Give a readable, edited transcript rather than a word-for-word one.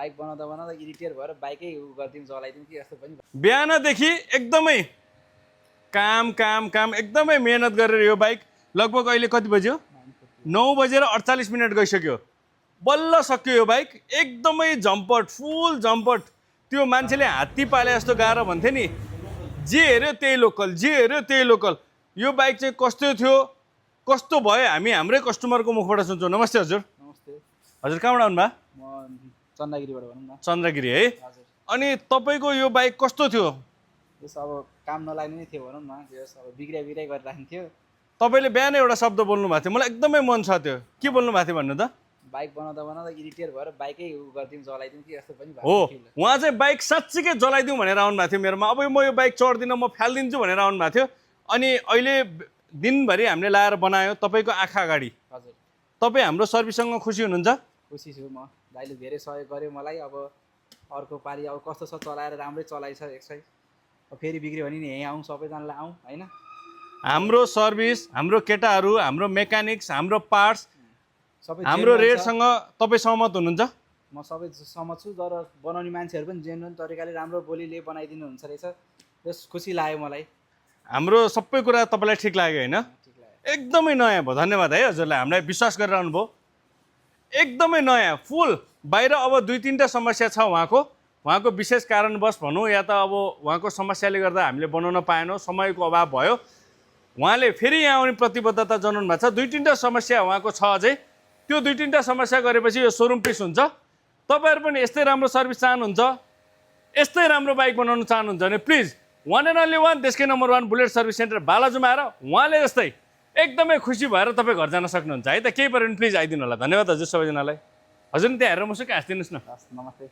Bike बनाउँदा बनाउँदा irritate भएर बाइकै गरिदिउँ चलाइदिउँ कि जस्तो पनि बिहानदेखि एकदमै काम काम काम एकदमै मेहनत गरेर यो बाइक लगभग अहिले कति बज्यो 9:48 गइसक्यो बल्ल सक्यो यो बाइक एकदमै झम्पट फुल झम्पट त्यो मान्छेले हात्ती पाले जस्तो गाह्रो भन्थे नि जे हेऱ्यो त्यही लोकल जे हेऱ्यो त्यही लोकल यो बाइक चाहिँ कस्तो थियो कस्तो भयो हामी हाम्रै कस्टमरको मुखबाट सुन्छौँ नमस्ते हजुर नमस्ते हजुर कहाँबाट आउनुभयो म चन्द्रगिरीबाट भनौँ न चन्द्रगिरी है हजुर अनि तपाईँको यो बाइक कस्तो थियो यस अब काम नलाग्ने नै थियो भनौँ न यस अब बिग्रिया गरेर राखिन्थ्यो तपाईँले बिहानै एउटा शब्द बोल्नु भएको थियो मलाई एकदमै मन छ त्यो के बोल्नु भएको थियो भन्नु त बाइक बनाउँदा बनाउँदा इरिटेट भएर बाइकै गरिदिउँ चलाइदिउँ कि जस्तो पनि हो उहाँ चाहिँ बाइक साँच्चीकै जलाइदिउँ भनेर आउनु भएको थियो मेरोमा अब म यो बाइक चढ्दिनँ म फालिदिन्छु भनेर आउनु भएको थियो अनि अहिले दिनभरि हामीले लाएर बनायो तपाईँको आँखा अगाडि हजुर तपाईँ हाम्रो सर्भिससँग खुसी हुनुहुन्छ खुसी छु म दाइले धेरै सहयोग गर्यो मलाई अब अर्को पालि अब कस्तो छ चलाएर राम्रै चलाइछ एकछै अब फेरि बिग्रियो भने नि यहीँ आउँ सबैजनालाई आउँ होइन हाम्रो सर्भिस हाम्रो केटाहरू हाम्रो मेकानिक्स हाम्रो पार्ट्स सबै हाम्रो genuine छ। रेटसँग तपाईँ सहमत हुनुहुन्छ म सबै सहमत छु तर बनाउने मान्छेहरू पनि जेन्युन तरिकाले राम्रो बोलीले बनाइदिनु हुन्छ रहेछ त्यस खुसी लाग्यो मलाई हाम्रो सबै कुरा तपाईँलाई ठिक लाग्यो होइन ठिक लाग्यो एकदमै नयाँ भयो धन्यवाद है हजुरलाई हामीलाई विश्वास गरेर आउनुभयो एकदमै नयाँ फुल बाहिर अब 2-3टा समस्या छ उहाँको विशेष कारणवश भनौँ या त अब उहाँको समस्याले गर्दा हामीले बनाउन पाएनौँ समयको अभाव भयो उहाँले फेरि यहाँ आउने प्रतिबद्धता जनाउनु भएको छ 2-3टा समस्या उहाँको छ अझै त्यो 2-3टा समस्या गरेपछि यो सोरुम पिस हुन्छ तपाईँहरू पनि यस्तै राम्रो सर्भिस चाहनुहुन्छ यस्तै राम्रो बाइक बनाउन चाहनुहुन्छ भने please one and only one देशकै नम्बर 1 बुलेट सर्भिस सेन्टर बालाजुमा आएर उहाँले जस्तै एकदमै खुसी भएर तपाईँ घर जान सक्नुहुन्छ है त केही पऱ्यो भने प्लिज आइदिनु होला धन्यवाद हजुर सबैजनालाई हजुर नि त्यहाँ हेरेर मुसुक्कै हाँसिदिनुहोस् न हस् नमस्ते